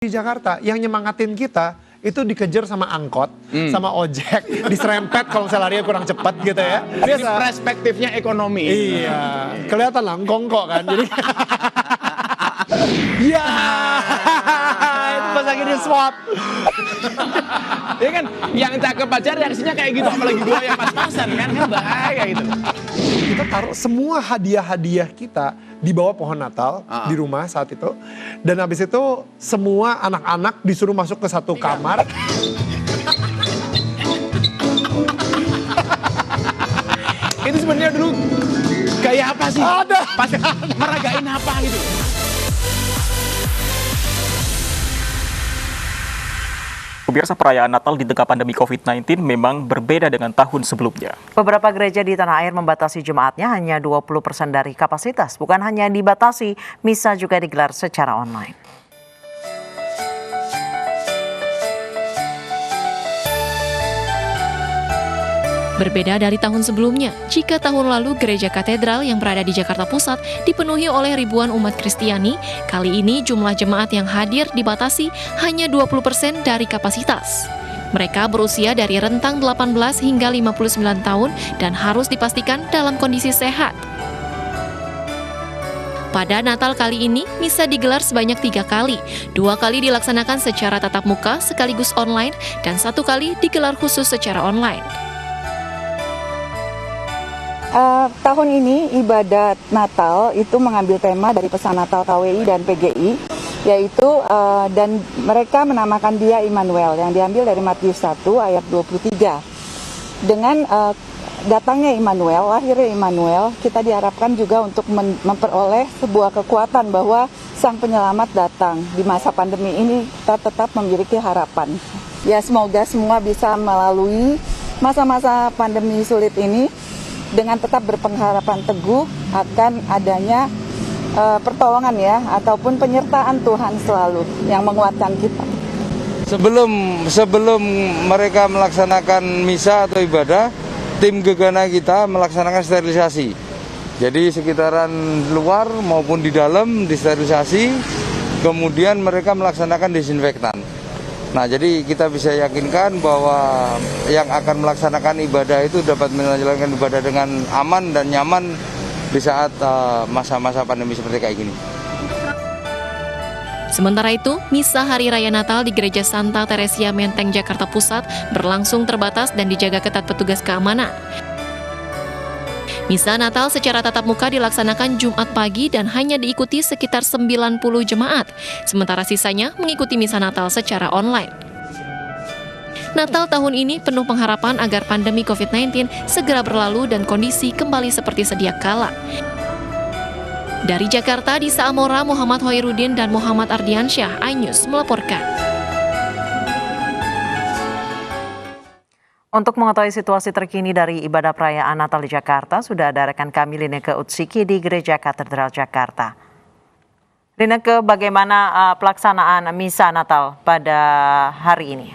Di Jakarta yang nyemangatin kita itu dikejar sama angkot, sama ojek, diserempet kalau misalnya larinya kurang cepat gitu ya. Biasa. Perspektifnya ekonomi. Iya, kelihatan langkong kok kan. Jadi ya, itu pas lagi di swap. Ya kan, yang cakep pacar reaksinya kayak gitu, apalagi gua yang pas-pasan kan bahaya gitu. Kita taruh semua hadiah-hadiah kita di bawah pohon Natal di rumah saat itu. Dan habis itu semua anak-anak disuruh masuk ke satu kamar. Itu sebenarnya dulu kayak apa sih? Ada. Pas meragain apa gitu. Pemirsa, perayaan Natal di tengah pandemi COVID-19 memang berbeda dengan tahun sebelumnya. Beberapa gereja di tanah air membatasi jemaatnya hanya 20% dari kapasitas. Bukan hanya dibatasi, misa juga digelar secara online. Berbeda dari tahun sebelumnya, jika tahun lalu gereja katedral yang berada di Jakarta Pusat dipenuhi oleh ribuan umat Kristiani, kali ini jumlah jemaat yang hadir dibatasi hanya 20% dari kapasitas. Mereka berusia dari rentang 18 hingga 59 tahun dan harus dipastikan dalam kondisi sehat. Pada Natal kali ini, misa digelar sebanyak 3 kali. 2 kali dilaksanakan secara tatap muka sekaligus online, dan 1 kali digelar khusus secara online. Tahun ini ibadat Natal itu mengambil tema dari pesan Natal KWI dan PGI, yaitu dan mereka menamakan dia Immanuel yang diambil dari Matius 1 ayat 23. Dengan datangnya Immanuel, lahirnya Immanuel, kita diharapkan juga untuk memperoleh sebuah kekuatan bahwa Sang Penyelamat datang. Di masa pandemi ini kita tetap memiliki harapan. Ya, semoga semua bisa melalui masa-masa pandemi sulit ini dengan tetap berpengharapan teguh akan adanya pertolongan ya, ataupun penyertaan Tuhan selalu yang menguatkan kita. Sebelum mereka melaksanakan misa atau ibadah, tim gegana kita melaksanakan sterilisasi. Jadi sekitaran luar maupun di dalam disterilisasi, kemudian mereka melaksanakan disinfektan. Nah, jadi kita bisa yakinkan bahwa yang akan melaksanakan ibadah itu dapat menjalankan ibadah dengan aman dan nyaman di saat masa-masa pandemi seperti kayak gini. Sementara itu, misa Hari Raya Natal di Gereja Santa Teresia Menteng, Jakarta Pusat berlangsung terbatas dan dijaga ketat petugas keamanan. Misa Natal secara tatap muka dilaksanakan Jumat pagi dan hanya diikuti sekitar 90 jemaat, sementara sisanya mengikuti misa Natal secara online. Natal tahun ini penuh pengharapan agar pandemi COVID-19 segera berlalu dan kondisi kembali seperti sedia kala. Dari Jakarta, Disa Amora, Muhammad Hoirudin, dan Muhammad Ardiansyah, iNews melaporkan. Untuk mengetahui situasi terkini dari ibadah perayaan Natal di Jakarta, sudah ada rekan kami Lineke Utsiki di Gereja Katedral Jakarta. Lineke, bagaimana pelaksanaan misa Natal pada hari ini?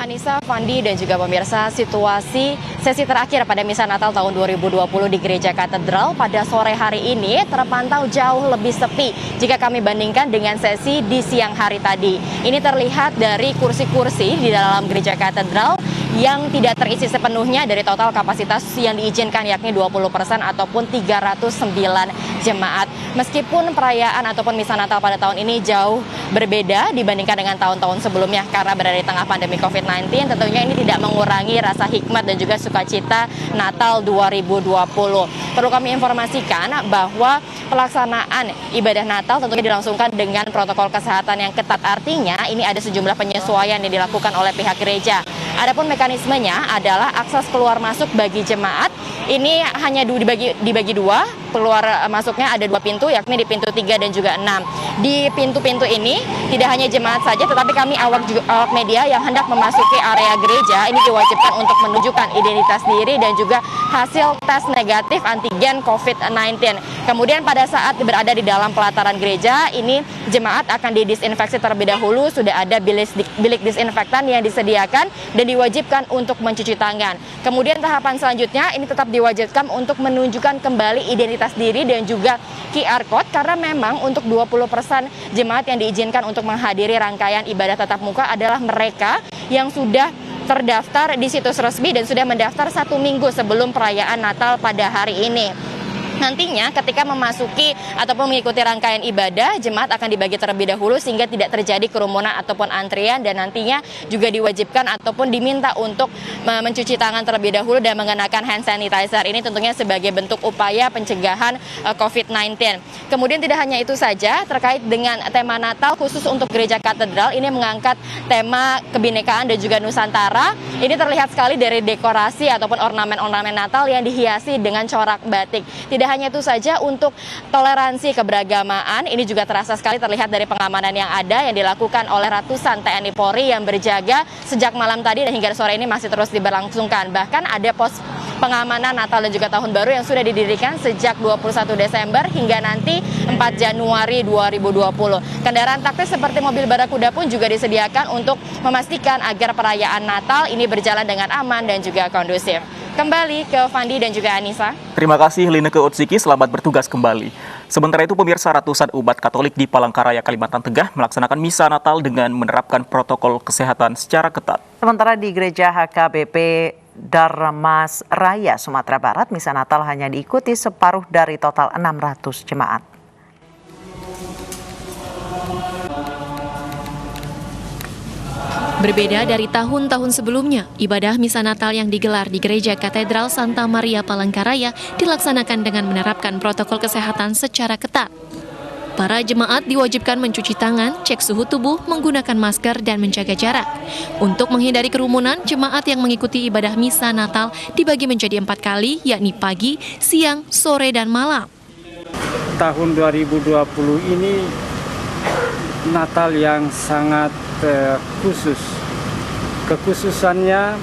Anissa, Fandi, dan juga pemirsa, situasi sesi terakhir pada misa Natal tahun 2020 di Gereja Katedral pada sore hari ini terpantau jauh lebih sepi jika kami bandingkan dengan sesi di siang hari tadi. Ini terlihat dari kursi-kursi di dalam Gereja Katedral yang tidak terisi sepenuhnya dari total kapasitas yang diizinkan, yakni 20% ataupun 309 jemaat. Meskipun perayaan ataupun misa Natal pada tahun ini jauh berbeda dibandingkan dengan tahun-tahun sebelumnya karena berada di tengah pandemi COVID-19, tentunya ini tidak mengurangi rasa hikmat dan juga sukacita Natal 2020. Perlu kami informasikan bahwa pelaksanaan ibadah Natal tentunya dilangsungkan dengan protokol kesehatan yang ketat. Artinya ini ada sejumlah penyesuaian yang dilakukan oleh pihak gereja. Adapun mekanismenya adalah akses keluar masuk bagi jemaat ini hanya dibagi 2. Keluar masuknya ada 2 pintu, yakni di pintu 3 dan juga 6. Di pintu-pintu ini tidak hanya jemaat saja, tetapi kami awak media yang hendak memasuki area gereja ini diwajibkan untuk menunjukkan identitas diri dan juga hasil tes negatif antigen COVID-19. Kemudian pada saat berada di dalam pelataran gereja ini jemaat akan didisinfeksi terlebih dahulu. Sudah ada bilik disinfektan yang disediakan dan diwajibkan untuk mencuci tangan. Kemudian tahapan selanjutnya ini tetap diwajibkan untuk menunjukkan kembali identitas identitas diri dan juga QR Code, karena memang untuk 20% jemaat yang diizinkan untuk menghadiri rangkaian ibadah tatap muka adalah mereka yang sudah terdaftar di situs resmi dan sudah mendaftar 1 minggu sebelum perayaan Natal pada hari ini. Nantinya ketika memasuki ataupun mengikuti rangkaian ibadah, jemaat akan dibagi terlebih dahulu sehingga tidak terjadi kerumunan ataupun antrian, dan nantinya juga diwajibkan ataupun diminta untuk mencuci tangan terlebih dahulu dan mengenakan hand sanitizer. Ini tentunya sebagai bentuk upaya pencegahan COVID-19. Kemudian tidak hanya itu saja, terkait dengan tema Natal khusus untuk Gereja Katedral, ini mengangkat tema kebinekaan dan juga Nusantara. Ini terlihat sekali dari dekorasi ataupun ornamen-ornamen Natal yang dihiasi dengan corak batik. Tidak hanya itu saja, untuk toleransi keberagamaan ini juga terasa sekali terlihat dari pengamanan yang ada yang dilakukan oleh ratusan TNI Polri yang berjaga sejak malam tadi dan hingga sore ini masih terus diberlangsungkan. Bahkan ada pos pengamanan Natal dan juga Tahun Baru yang sudah didirikan sejak 21 Desember hingga nanti 4 Januari 2020. Kendaraan taktis seperti mobil barakuda pun juga disediakan untuk memastikan agar perayaan Natal ini berjalan dengan aman dan juga kondusif. Kembali ke Fandi dan juga Anissa. Terima kasih Lineke Utsiki, selamat bertugas kembali. Sementara itu pemirsa, ratusan umat Katolik di Palangkaraya, Kalimantan Tengah melaksanakan misa Natal dengan menerapkan protokol kesehatan secara ketat. Sementara di Gereja HKBP Darmas Raya, Sumatera Barat, misa Natal hanya diikuti separuh dari total 600 jemaat. Berbeda dari tahun-tahun sebelumnya, ibadah misa Natal yang digelar di Gereja Katedral Santa Maria Palangkaraya dilaksanakan dengan menerapkan protokol kesehatan secara ketat. Para jemaat diwajibkan mencuci tangan, cek suhu tubuh, menggunakan masker, dan menjaga jarak. Untuk menghindari kerumunan, jemaat yang mengikuti ibadah misa Natal dibagi menjadi 4 kali, yakni pagi, siang, sore, dan malam. Tahun 2020 ini Natal yang sangat khusus. Kekhususannya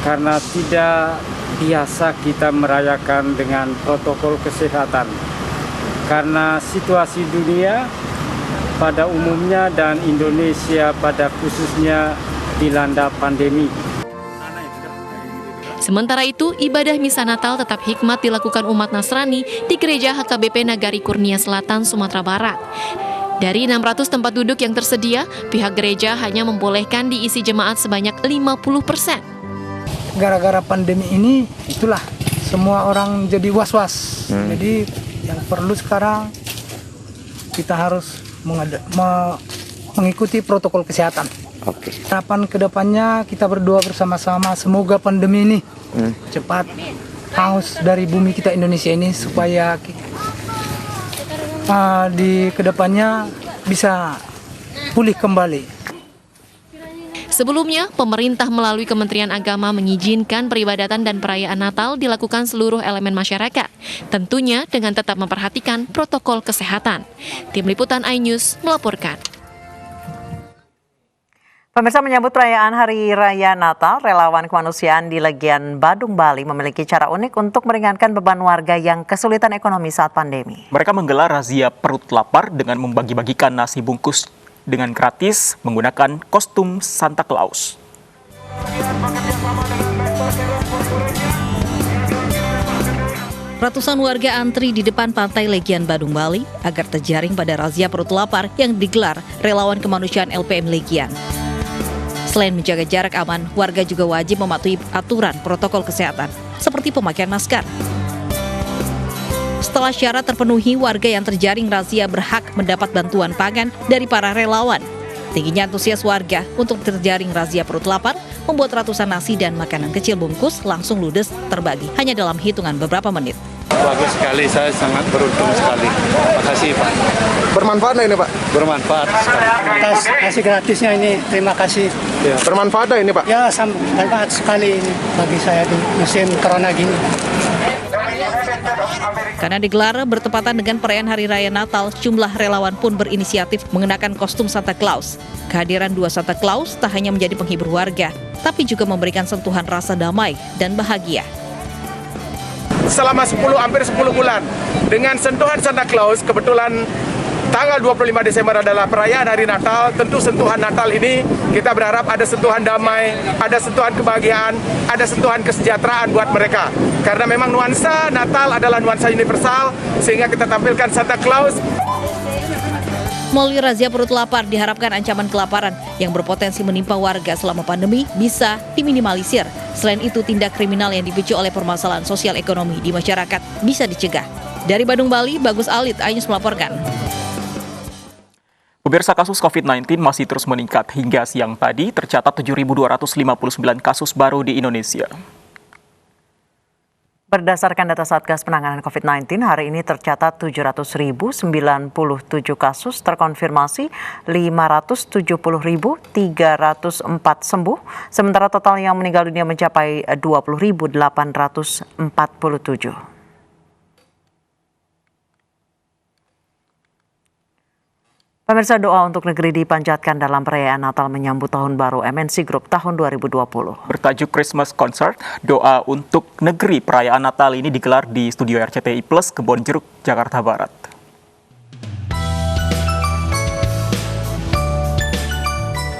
karena tidak biasa kita merayakan dengan protokol kesehatan. Karena situasi dunia pada umumnya dan Indonesia pada khususnya dilanda pandemi. Sementara itu, ibadah misa Natal tetap hikmat dilakukan umat Nasrani di Gereja HKBP Nagari Kurnia Selatan, Sumatera Barat. Dari 600 tempat duduk yang tersedia, pihak gereja hanya membolehkan diisi jemaat sebanyak 50%. Gara-gara pandemi ini, itulah semua orang jadi was-was. Jadi yang perlu sekarang kita harus mengikuti protokol kesehatan. Harapan kedepannya kita berdoa bersama-sama, semoga pandemi ini cepat hangus dari bumi kita Indonesia ini, supaya di kedepannya bisa pulih kembali. Sebelumnya, pemerintah melalui Kementerian Agama mengizinkan peribadatan dan perayaan Natal dilakukan seluruh elemen masyarakat, tentunya dengan tetap memperhatikan protokol kesehatan. Tim Liputan iNews melaporkan. Pemirsa, menyambut perayaan Hari Raya Natal, relawan kemanusiaan di Legian Badung, Bali memiliki cara unik untuk meringankan beban warga yang kesulitan ekonomi saat pandemi. Mereka menggelar razia perut lapar dengan membagi-bagikan nasi bungkus dengan gratis menggunakan kostum Santa Claus. Ratusan warga antri di depan pantai Legian Badung, Bali agar terjaring pada razia perut lapar yang digelar relawan kemanusiaan LPM Legian. Selain menjaga jarak aman, warga juga wajib mematuhi aturan protokol kesehatan, seperti pemakaian masker. Setelah syarat terpenuhi, warga yang terjaring razia berhak mendapat bantuan pangan dari para relawan. Tingginya antusias warga untuk terjaring razia perut lapar membuat ratusan nasi dan makanan kecil bungkus langsung ludes terbagi hanya dalam hitungan beberapa menit. Bagus sekali, saya sangat beruntung sekali. Terima kasih Pak. Bermanfaat ini Pak? Bermanfaat sekali. Atas kasih gratisnya ini, terima kasih. Ya. Bermanfaat ini Pak? Ya, bermanfaat sekali ini bagi saya di musim corona gini. Karena digelar bertepatan dengan perayaan Hari Raya Natal, jumlah relawan pun berinisiatif mengenakan kostum Santa Claus. Kehadiran dua Santa Claus tak hanya menjadi penghibur warga, tapi juga memberikan sentuhan rasa damai dan bahagia. Selama hampir 10 bulan dengan sentuhan Santa Claus, kebetulan tanggal 25 Desember adalah perayaan hari Natal. Tentu sentuhan Natal ini kita berharap ada sentuhan damai, ada sentuhan kebahagiaan, ada sentuhan kesejahteraan buat mereka. Karena memang nuansa Natal adalah nuansa universal, sehingga kita tampilkan Santa Claus. Melalui razia perut lapar diharapkan ancaman kelaparan yang berpotensi menimpa warga selama pandemi bisa diminimalisir. Selain itu, tindak kriminal yang dipicu oleh permasalahan sosial ekonomi di masyarakat bisa dicegah. Dari Bandung, Bali, Bagus Alit, iNews melaporkan. Pemirsa, kasus COVID-19 masih terus meningkat. Hingga siang tadi tercatat 7.259 kasus baru di Indonesia. Berdasarkan data Satgas Penanganan COVID-19, hari ini tercatat 700.097 kasus terkonfirmasi, 570.304 sembuh, sementara total yang meninggal dunia mencapai 20.847. Pemirsa, doa untuk negeri dipanjatkan dalam perayaan Natal menyambut Tahun Baru MNC Group tahun 2020. Bertajuk Christmas Concert, doa untuk negeri perayaan Natal ini digelar di studio RCTI Plus Kebonjeruk, Jakarta Barat.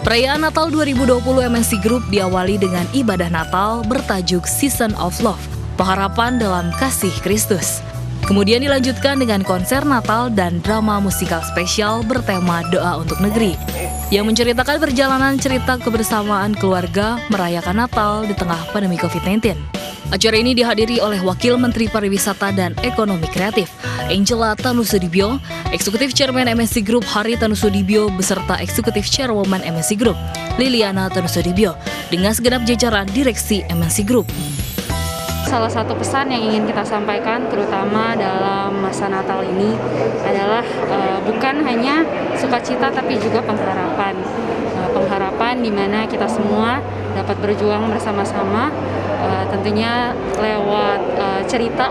Perayaan Natal 2020 MNC Group diawali dengan ibadah Natal bertajuk Season of Love, pengharapan dalam kasih Kristus. Kemudian dilanjutkan dengan konser Natal dan drama musikal spesial bertema Doa untuk Negeri, yang menceritakan perjalanan cerita kebersamaan keluarga merayakan Natal di tengah pandemi COVID-19. Acara ini dihadiri oleh Wakil Menteri Pariwisata dan Ekonomi Kreatif, Angela Tanusudibyo, Eksekutif Chairman MNC Group Hari Tanusudibyo beserta Eksekutif Chairwoman MNC Group, Liliana Tanusudibyo, dengan segenap jajaran direksi MNC Group. Salah satu pesan yang ingin kita sampaikan terutama dalam masa Natal ini adalah bukan hanya sukacita tapi juga pengharapan. Pengharapan di mana kita semua dapat berjuang bersama-sama, tentunya lewat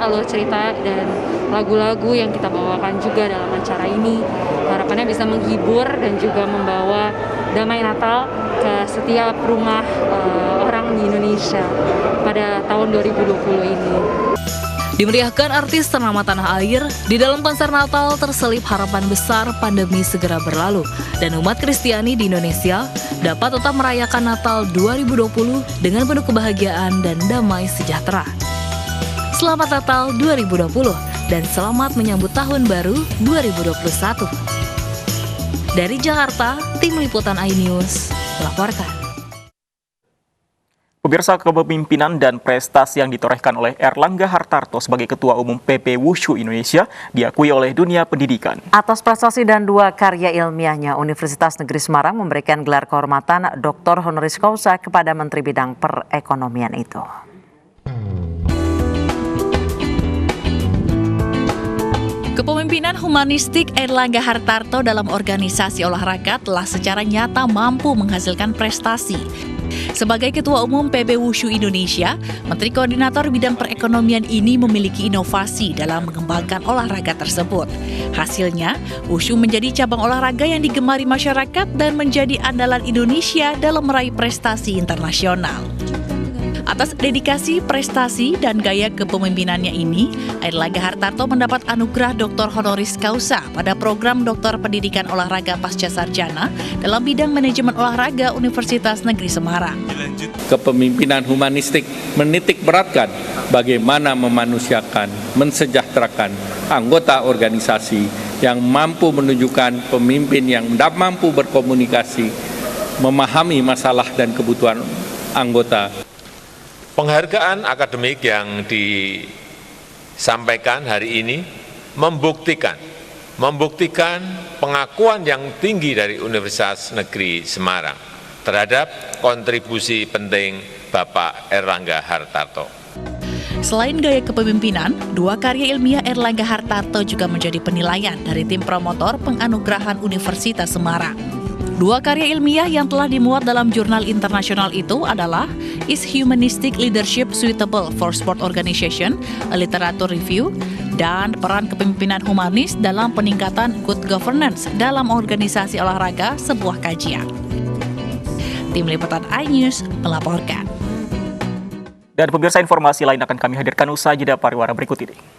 alur cerita dan lagu-lagu yang kita bawakan juga dalam acara ini. Harapannya bisa menghibur dan juga membawa damai Natal ke setiap rumah orang di Indonesia pada tahun 2020 ini. Dimeriahkan artis ternama tanah air, di dalam konser Natal terselip harapan besar pandemi segera berlalu dan umat Kristiani di Indonesia dapat tetap merayakan Natal 2020 dengan penuh kebahagiaan dan damai sejahtera. Selamat Natal 2020 dan selamat menyambut Tahun Baru 2021. Dari Jakarta, Tim Liputan iNews melaporkan. Pemirsa, kepemimpinan dan prestasi yang ditorehkan oleh Erlangga Hartarto sebagai Ketua Umum PP Wushu Indonesia diakui oleh dunia pendidikan. Atas prestasi dan 2 karya ilmiahnya, Universitas Negeri Semarang memberikan gelar kehormatan Dr. Honoris Causa kepada Menteri Bidang Perekonomian itu. Kepemimpinan humanistik Erlangga Hartarto dalam organisasi olahraga telah secara nyata mampu menghasilkan prestasi. Sebagai Ketua Umum PB Wushu Indonesia, Menteri Koordinator Bidang Perekonomian ini memiliki inovasi dalam mengembangkan olahraga tersebut. Hasilnya, Wushu menjadi cabang olahraga yang digemari masyarakat dan menjadi andalan Indonesia dalam meraih prestasi internasional. Atas dedikasi, prestasi, dan gaya kepemimpinannya ini, Erlangga Hartarto mendapat anugerah Dr. Honoris Causa pada program Doktor Pendidikan Olahraga Pasca Sarjana dalam bidang manajemen olahraga Universitas Negeri Semarang. Kepemimpinan humanistik menitik beratkan bagaimana memanusiakan, mensejahterakan anggota organisasi yang mampu menunjukkan pemimpin yang mampu berkomunikasi, memahami masalah dan kebutuhan anggota. Penghargaan akademik yang disampaikan hari ini membuktikan pengakuan yang tinggi dari Universitas Negeri Semarang terhadap kontribusi penting Bapak Erlangga Hartarto. Selain gaya kepemimpinan, 2 karya ilmiah Erlangga Hartarto juga menjadi penilaian dari tim promotor penganugerahan Universitas Semarang. 2 karya ilmiah yang telah dimuat dalam jurnal internasional itu adalah Is Humanistic Leadership Suitable for Sport Organization, a Literature Review, dan Peran Kepemimpinan Humanis dalam Peningkatan Good Governance dalam Organisasi Olahraga, sebuah kajian. Tim Liputan iNews melaporkan. Dan pemirsa, informasi lain akan kami hadirkan usai jeda pariwara berikut ini.